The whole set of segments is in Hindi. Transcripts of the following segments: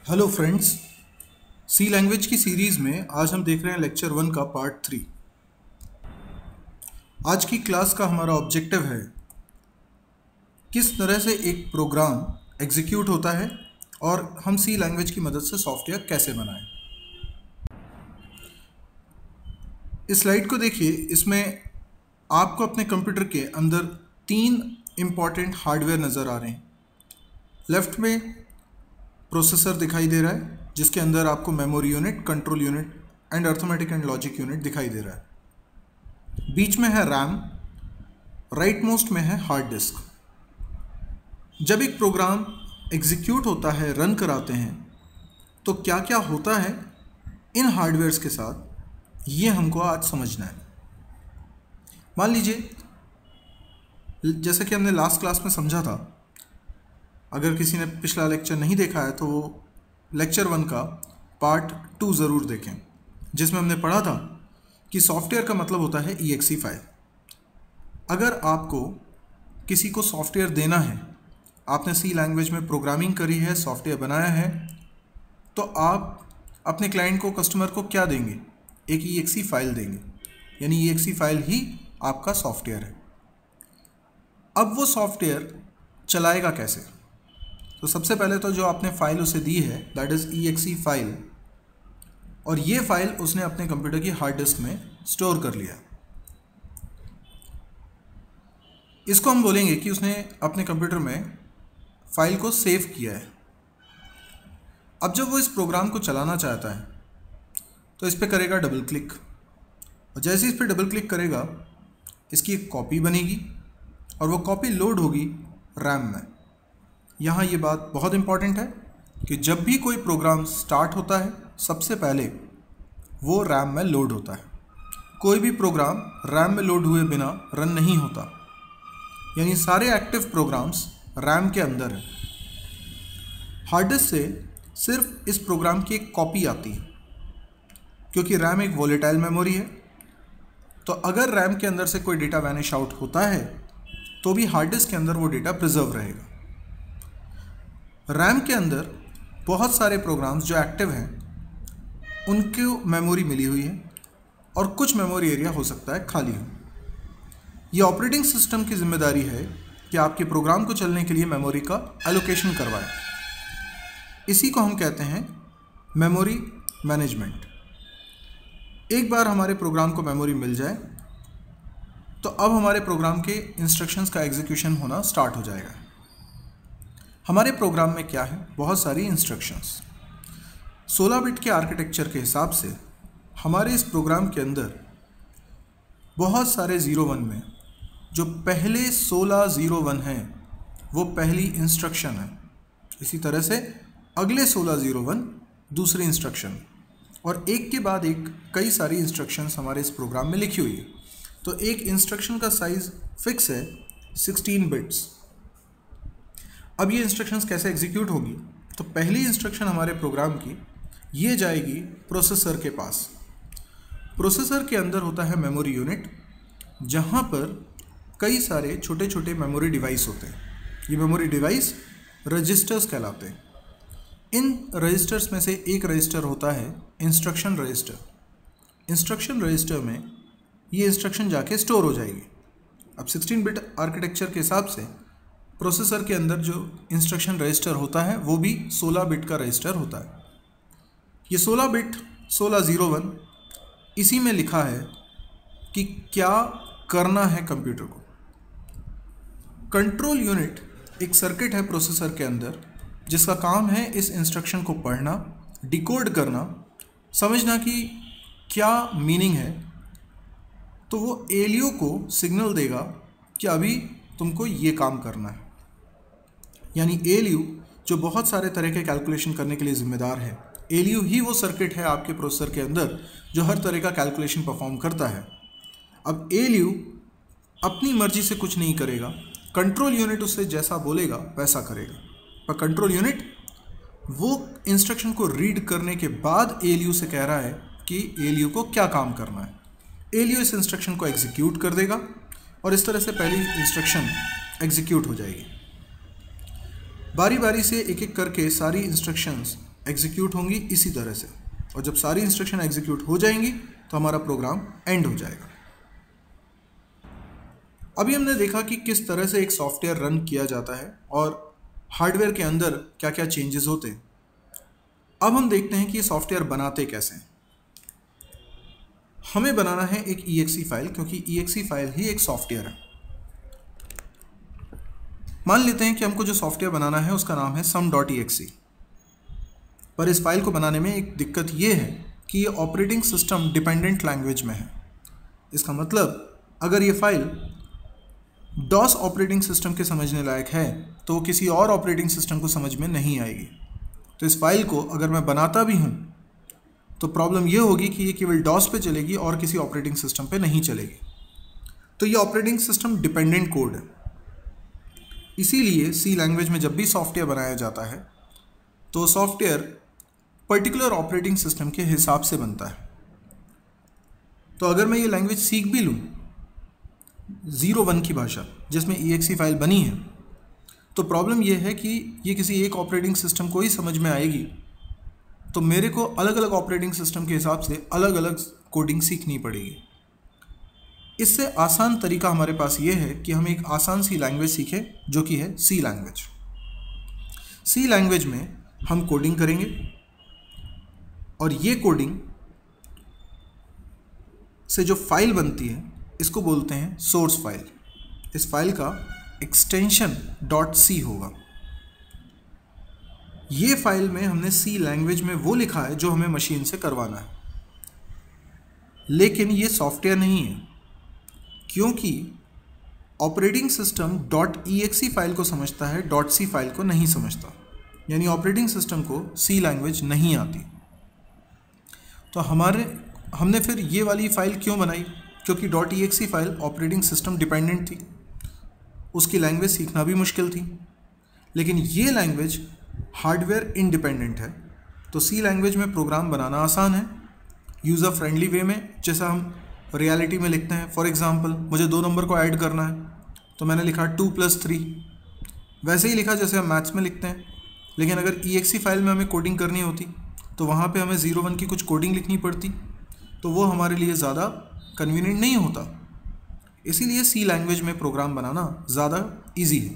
हेलो फ्रेंड्स, सी लैंग्वेज की सीरीज़ में आज हम देख रहे हैं लेक्चर 1 का पार्ट 3। आज की क्लास का हमारा ऑब्जेक्टिव है किस तरह से एक प्रोग्राम एग्जीक्यूट होता है और हम सी लैंग्वेज की मदद से सॉफ्टवेयर कैसे बनाएं। इस स्लाइड को देखिए, इसमें आपको अपने कंप्यूटर के अंदर 3 इम्पॉर्टेंट हार्डवेयर नज़र आ रहे हैं। लेफ्ट में प्रोसेसर दिखाई दे रहा है जिसके अंदर आपको memory unit, control unit and arithmetic and logic unit दिखाई दे रहा है। बीच में है रैम, राइट मोस्ट में है हार्ड डिस्क। जब एक प्रोग्राम एग्जीक्यूट होता है, रन कराते हैं, तो क्या क्या होता है इन हार्डवेयर्स के साथ, ये हमको आज समझना है। मान लीजिए, जैसा कि हमने लास्ट क्लास में समझा था, अगर किसी ने पिछला लेक्चर नहीं देखा है तो वो लेक्चर 1 का पार्ट 2 ज़रूर देखें, जिसमें हमने पढ़ा था कि सॉफ्टवेयर का मतलब होता है EXE फाइल। अगर आपको किसी को सॉफ्टवेयर देना है, आपने सी लैंग्वेज में प्रोग्रामिंग करी है, सॉफ्टवेयर बनाया है, तो आप अपने क्लाइंट को, कस्टमर को क्या देंगे? एक EXE फाइल देंगे, यानी EXE फाइल ही आपका सॉफ्टवेयर है। अब वो सॉफ्टवेयर चलाएगा कैसे? तो सबसे पहले तो जो आपने फाइल उसे दी है, दैट इज़ EXE फाइल, और ये फाइल उसने अपने कंप्यूटर की हार्ड डिस्क में स्टोर कर लिया। इसको हम बोलेंगे कि उसने अपने कंप्यूटर में फाइल को सेव किया है। अब जब वो इस प्रोग्राम को चलाना चाहता है तो इस पर करेगा डबल क्लिक, और जैसे इस पर डबल क्लिक करेगा इसकी एक कॉपी बनेगी और वो कॉपी लोड होगी रैम में। यहाँ ये बात बहुत इंपॉर्टेंट है कि जब भी कोई प्रोग्राम स्टार्ट होता है, सबसे पहले वो रैम में लोड होता है। कोई भी प्रोग्राम रैम में लोड हुए बिना रन नहीं होता, यानी सारे एक्टिव प्रोग्राम्स रैम के अंदर हैं। हार्ड डिस्क से सिर्फ इस प्रोग्राम की एक कॉपी आती है, क्योंकि रैम एक वोलेटाइल मेमोरी है। तो अगर रैम के अंदर से कोई डेटा वैनिश आउट होता है तो भी हार्ड डिस्क के अंदर वो डेटा प्रिजर्व रहेगा। रैम के अंदर बहुत सारे प्रोग्राम्स जो एक्टिव हैं उनको मेमोरी मिली हुई है, और कुछ मेमोरी एरिया हो सकता है खाली हो। ये ऑपरेटिंग सिस्टम की जिम्मेदारी है कि आपके प्रोग्राम को चलने के लिए मेमोरी का एलोकेशन करवाए। इसी को हम कहते हैं मेमोरी मैनेजमेंट। एक बार हमारे प्रोग्राम को मेमोरी मिल जाए तो अब हमारे प्रोग्राम के इंस्ट्रक्शंस का एग्जीक्यूशन होना स्टार्ट हो जाएगा। हमारे प्रोग्राम में क्या है? बहुत सारी इंस्ट्रक्शंस। 16 बिट के आर्किटेक्चर के हिसाब से हमारे इस प्रोग्राम के अंदर बहुत सारे 01 में जो पहले 16 01 हैं वो पहली इंस्ट्रक्शन है। इसी तरह से अगले 16 01 दूसरी इंस्ट्रक्शन, और एक के बाद एक कई सारी इंस्ट्रक्शंस हमारे इस प्रोग्राम में लिखी हुई है। तो एक इंस्ट्रक्शन का साइज़ फिक्स है 16 बिट्स। अब ये इंस्ट्रक्शंस कैसे एग्जीक्यूट होगी? तो पहली इंस्ट्रक्शन हमारे प्रोग्राम की ये जाएगी प्रोसेसर के पास। प्रोसेसर के अंदर होता है मेमोरी यूनिट, जहाँ पर कई सारे छोटे छोटे मेमोरी डिवाइस होते हैं। ये मेमोरी डिवाइस रजिस्टर्स कहलाते हैं। इन रजिस्टर्स में से एक रजिस्टर होता है इंस्ट्रक्शन रजिस्टर। इंस्ट्रक्शन रजिस्टर में ये इंस्ट्रक्शन जाके स्टोर हो जाएगी। अब 16 बिट आर्किटेक्चर के हिसाब से प्रोसेसर के अंदर जो इंस्ट्रक्शन रजिस्टर होता है वो भी 16 बिट का रजिस्टर होता है। ये 16 बिट 1601 इसी में लिखा है कि क्या करना है कंप्यूटर को। कंट्रोल यूनिट एक सर्किट है प्रोसेसर के अंदर, जिसका काम है इस इंस्ट्रक्शन को पढ़ना, डिकोड करना, समझना कि क्या मीनिंग है। तो वो ALU को सिग्नल देगा कि अभी तुमको ये काम करना है। यानी ALU जो बहुत सारे तरह के कैलकुलेशन करने के लिए ज़िम्मेदार है, ALU ही वो सर्किट है आपके प्रोसेसर के अंदर जो हर तरह का कैलकुलेशन परफॉर्म करता है। अब ALU अपनी मर्जी से कुछ नहीं करेगा, कंट्रोल यूनिट उससे जैसा बोलेगा वैसा करेगा। पर कंट्रोल यूनिट वो इंस्ट्रक्शन को रीड करने के बाद ALU से कह रहा है कि ALU को क्या काम करना है। ALU इस इंस्ट्रक्शन को एग्जीक्यूट कर देगा और इस तरह से पहली इंस्ट्रक्शन एग्जीक्यूट हो जाएगी। बारी बारी से एक एक करके सारी इंस्ट्रक्शंस एग्जीक्यूट होंगी इसी तरह से, और जब सारी इंस्ट्रक्शन एग्जीक्यूट हो जाएंगी तो हमारा प्रोग्राम एंड हो जाएगा। अभी हमने देखा कि किस तरह से एक सॉफ्टवेयर रन किया जाता है और हार्डवेयर के अंदर क्या क्या चेंजेस होते हैं। अब हम देखते हैं कि ये सॉफ्टवेयर बनाते कैसे हैं। हमें बनाना है एक EXE फाइल, क्योंकि EXE फाइल ही एक सॉफ्टवेयर है। मान लेते हैं कि हमको जो सॉफ्टवेयर बनाना है उसका नाम है sum.exe, पर इस फाइल को बनाने में एक दिक्कत ये है कि ये ऑपरेटिंग सिस्टम डिपेंडेंट लैंग्वेज में है। इसका मतलब अगर ये फाइल DOS ऑपरेटिंग सिस्टम के समझने लायक है तो वो किसी और ऑपरेटिंग सिस्टम को समझ में नहीं आएगी। तो इस फाइल को अगर मैं बनाता भी हूँ तो प्रॉब्लम ये होगी कि ये केवल DOS पे चलेगी और किसी ऑपरेटिंग सिस्टम पे नहीं चलेगी। तो ये ऑपरेटिंग सिस्टम डिपेंडेंट कोड है। इसीलिए C लैंग्वेज में जब भी सॉफ्टवेयर बनाया जाता है तो सॉफ्टवेयर पर्टिकुलर ऑपरेटिंग सिस्टम के हिसाब से बनता है। तो अगर मैं ये लैंग्वेज सीख भी लूँ 01 की भाषा जिसमें EXE फाइल बनी है, तो प्रॉब्लम ये है कि ये किसी एक ऑपरेटिंग सिस्टम को ही समझ में आएगी, तो मेरे को अलग अलग ऑपरेटिंग सिस्टम के हिसाब से अलग अलग कोडिंग सीखनी पड़ेगी। इससे आसान तरीका हमारे पास ये है कि हम एक आसान सी लैंग्वेज सीखें जो कि है C लैंग्वेज। C लैंग्वेज में हम कोडिंग करेंगे और ये कोडिंग से जो फाइल बनती है इसको बोलते हैं सोर्स फाइल। इस फाइल का एक्सटेंशन .c होगा। ये फाइल में हमने C लैंग्वेज में वो लिखा है जो हमें मशीन से करवाना है, लेकिन ये सॉफ्टवेयर नहीं है, क्योंकि ऑपरेटिंग सिस्टम .exe फाइल को समझता है, .c फाइल को नहीं समझता। यानी ऑपरेटिंग सिस्टम को C लैंग्वेज नहीं आती। तो हमने फिर ये वाली फाइल क्यों बनाई? क्योंकि .exe file operating system dependent थी, उसकी लैंग्वेज सीखना भी मुश्किल थी। लेकिन ये लैंग्वेज हार्डवेयर इंडिपेंडेंट है, तो C लैंग्वेज में प्रोग्राम बनाना आसान है, यूज़र फ्रेंडली वे में, जैसा हम रियलिटी में लिखते हैं। फॉर एग्जांपल मुझे 2 नंबर को ऐड करना है तो मैंने लिखा 2 + 3, वैसे ही लिखा जैसे हम मैथ्स में लिखते हैं। लेकिन अगर EXE फाइल में हमें कोडिंग करनी होती तो वहाँ पे हमें 01 की कुछ कोडिंग लिखनी पड़ती, तो वो हमारे लिए ज़्यादा कन्वीनियंट नहीं होता। इसीलिए C लैंग्वेज में प्रोग्राम बनाना ज़्यादा इजी है।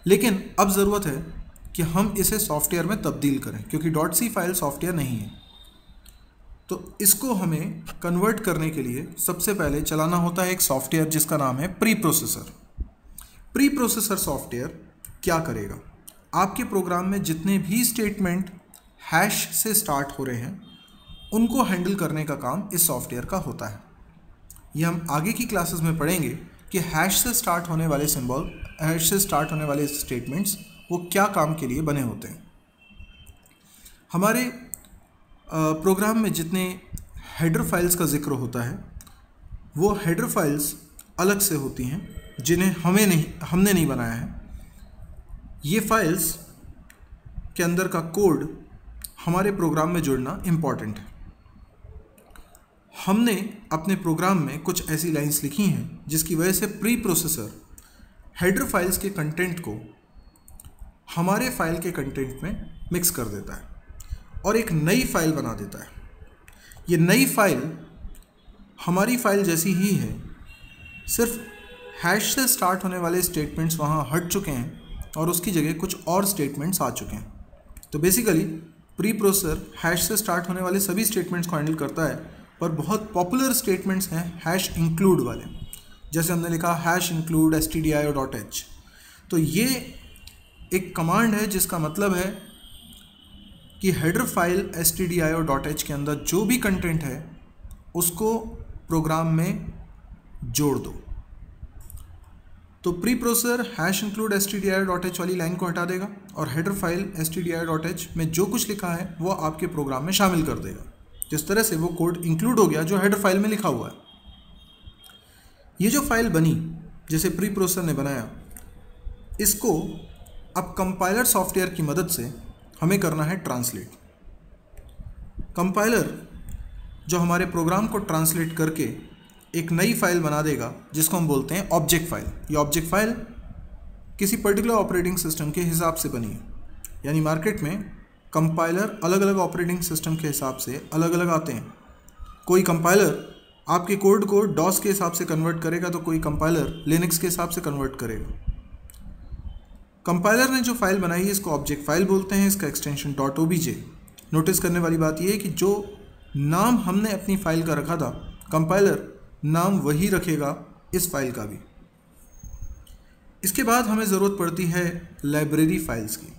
लेकिन अब ज़रूरत है कि हम इसे सॉफ्टवेयर में तब्दील करें, क्योंकि .c फाइल सॉफ्टवेयर नहीं है। तो इसको हमें कन्वर्ट करने के लिए सबसे पहले चलाना होता है एक सॉफ्टवेयर जिसका नाम है pre processor. Pre processor software क्या करेगा? आपके प्रोग्राम में जितने भी स्टेटमेंट हैश से स्टार्ट हो रहे हैं उनको हैंडल करने का काम इस सॉफ्टवेयर का होता है। ये हम आगे की क्लासेस में पढ़ेंगे कि हैश से स्टार्ट होने वाले सिंबल, हैश से स्टार्ट होने वाले स्टेटमेंट्स वो क्या काम के लिए बने होते हैं। हमारे प्रोग्राम में जितने हेडर फाइल्स का जिक्र होता है वो हेडर फाइल्स अलग से होती हैं जिन्हें हमने नहीं बनाया है। ये फाइल्स के अंदर का कोड हमारे प्रोग्राम में जुड़ना इम्पॉर्टेंट है। हमने अपने प्रोग्राम में कुछ ऐसी लाइंस लिखी हैं जिसकी वजह से प्री प्रोसेसर हेडर फाइल्स के कंटेंट को हमारे फाइल के कंटेंट में मिक्स कर देता है और एक नई फाइल बना देता है। ये नई फाइल हमारी फाइल जैसी ही है, सिर्फ हैश से स्टार्ट होने वाले स्टेटमेंट्स वहाँ हट चुके हैं और उसकी जगह कुछ और स्टेटमेंट्स आ चुके हैं। तो बेसिकली प्री प्रोसेसर हैश से स्टार्ट होने वाले सभी स्टेटमेंट्स को हैंडल करता है, पर बहुत पॉपुलर स्टेटमेंट्स हैं हैश इंक्लूड वाले, जैसे हमने लिखा हैश इंक्लूड stdio.h। तो ये एक कमांड है जिसका मतलब है कि हेडर फाइल stdio.h के अंदर जो भी कंटेंट है उसको प्रोग्राम में जोड़ दो। तो pre processor hash include stdio.h वाली लाइन को हटा देगा और हेडर फाइल stdio.h में जो कुछ लिखा है वो आपके प्रोग्राम में शामिल कर देगा। जिस तरह से वो कोड इंक्लूड हो गया जो हेडर फाइल में लिखा हुआ है। ये जो फाइल बनी जैसे प्री प्रोसेसर ने बनाया, इसको अब कंपाइलर सॉफ्टवेयर की मदद से हमें करना है ट्रांसलेट। कंपाइलर जो हमारे प्रोग्राम को ट्रांसलेट करके एक नई फाइल बना देगा जिसको हम बोलते हैं ऑब्जेक्ट फाइल। ये ऑब्जेक्ट फाइल किसी पर्टिकुलर ऑपरेटिंग सिस्टम के हिसाब से बनी है। यानी मार्केट में कंपाइलर अलग अलग ऑपरेटिंग सिस्टम के हिसाब से अलग अलग आते हैं। कोई कंपाइलर आपके कोड को डॉस के हिसाब से कन्वर्ट करेगा तो कोई कंपाइलर लिनक्स के हिसाब से कन्वर्ट करेगा। कंपाइलर ने जो फाइल बनाई है इसको ऑब्जेक्ट फाइल बोलते हैं, इसका एक्सटेंशन .obj। नोटिस करने वाली बात यह है कि जो नाम हमने अपनी फाइल का रखा था, कंपाइलर नाम वही रखेगा इस फाइल का भी। इसके बाद हमें ज़रूरत पड़ती है लाइब्रेरी फाइल्स की,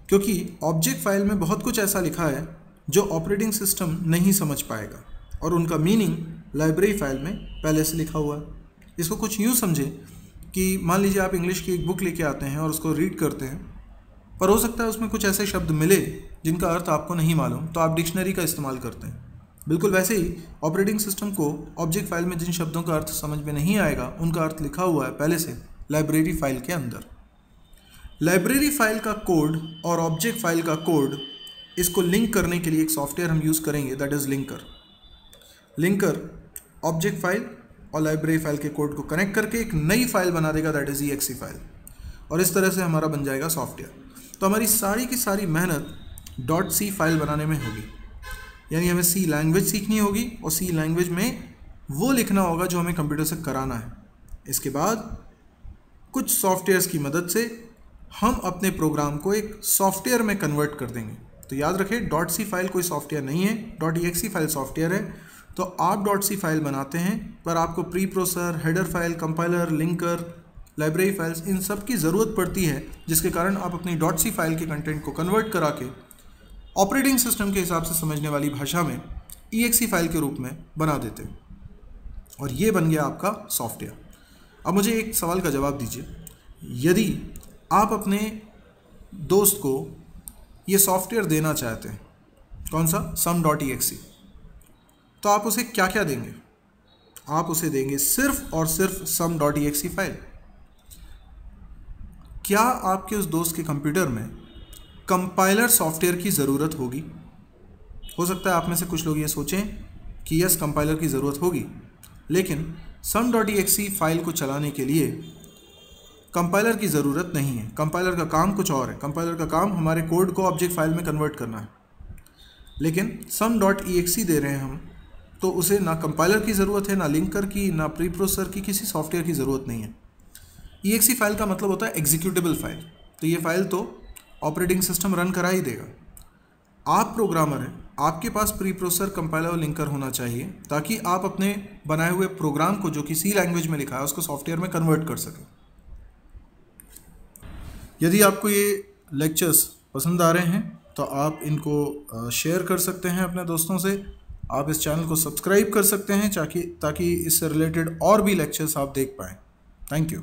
क्योंकि ऑब्जेक्ट फाइल में बहुत कुछ ऐसा लिखा है जो ऑपरेटिंग सिस्टम नहीं समझ पाएगा और उनका मीनिंग लाइब्रेरी फाइल में पहले से लिखा हुआ है। इसको कुछ यूँ समझें कि मान लीजिए आप इंग्लिश की एक बुक लेके आते हैं और उसको रीड करते हैं, पर हो सकता है उसमें कुछ ऐसे शब्द मिले जिनका अर्थ आपको नहीं मालूम, तो आप डिक्शनरी का इस्तेमाल करते हैं। बिल्कुल वैसे ही ऑपरेटिंग सिस्टम को ऑब्जेक्ट फाइल में जिन शब्दों का अर्थ समझ में नहीं आएगा उनका अर्थ लिखा हुआ है पहले से लाइब्रेरी फाइल के अंदर। लाइब्रेरी फाइल का कोड और ऑब्जेक्ट फाइल का कोड, इसको लिंक करने के लिए एक सॉफ्टवेयर हम यूज़ करेंगे, that is linker. Linker object file और लाइब्रेरी फाइल के कोड को कनेक्ट करके एक नई फाइल बना देगा, दैट इज़ exe फाइल, और इस तरह से हमारा बन जाएगा सॉफ्टवेयर। तो हमारी सारी की सारी मेहनत .c फाइल बनाने में होगी, यानी हमें C लैंग्वेज सीखनी होगी और C लैंग्वेज में वो लिखना होगा जो हमें कंप्यूटर से कराना है। इसके बाद कुछ सॉफ्टवेयर्स की मदद से हम अपने प्रोग्राम को एक सॉफ्टवेयर में कन्वर्ट कर देंगे। तो याद रखें .c फाइल कोई सॉफ्टवेयर नहीं है, .exe फाइल सॉफ्टवेयर है। तो आप .c फाइल बनाते हैं पर आपको preprocessor, header file, compiler, linker, library files, इन सब की ज़रूरत पड़ती है, जिसके कारण आप अपनी .c फाइल के कंटेंट को कन्वर्ट करा के ऑपरेटिंग सिस्टम के हिसाब से समझने वाली भाषा में exe फाइल के रूप में बना देते हैं, और ये बन गया आपका सॉफ्टवेयर। अब मुझे एक सवाल का जवाब दीजिए, यदि आप अपने दोस्त को ये सॉफ्टवेयर देना चाहते हैं, कौन सा, sum.exe, तो आप उसे क्या क्या देंगे? आप उसे देंगे सिर्फ और सिर्फ sum.exe फाइल। क्या आपके उस दोस्त के कंप्यूटर में कंपाइलर सॉफ्टवेयर की ज़रूरत होगी? हो सकता है आप में से कुछ लोग ये सोचें कि यस, कंपाइलर की ज़रूरत होगी, लेकिन sum.exe फाइल को चलाने के लिए कंपाइलर की ज़रूरत नहीं है। कंपाइलर का काम कुछ और है। कंपाइलर का काम हमारे कोड को ऑब्जेक्ट फाइल में कन्वर्ट करना है, लेकिन sum.exe दे रहे हैं हम, तो उसे ना कंपाइलर की ज़रूरत है, ना लिंकर की, ना प्री प्रोसेसर की, किसी सॉफ्टवेयर की ज़रूरत नहीं है। exe फाइल का मतलब होता है एग्जीक्यूटेबल फाइल, तो ये फाइल तो ऑपरेटिंग सिस्टम रन करा ही देगा। आप प्रोग्रामर हैं, आपके पास प्री प्रोसेसर, कंपाइलर और लिंकर होना चाहिए ताकि आप अपने बनाए हुए प्रोग्राम को, जो कि C लैंग्वेज में लिखा है, उसको सॉफ्टवेयर में कन्वर्ट कर सकें। यदि आपको ये लेक्चर्स पसंद आ रहे हैं तो आप इनको शेयर कर सकते हैं अपने दोस्तों से। आप इस चैनल को सब्सक्राइब कर सकते हैं ताकि इससे रिलेटेड और भी लेक्चर्स आप देख पाएँ। Thank you.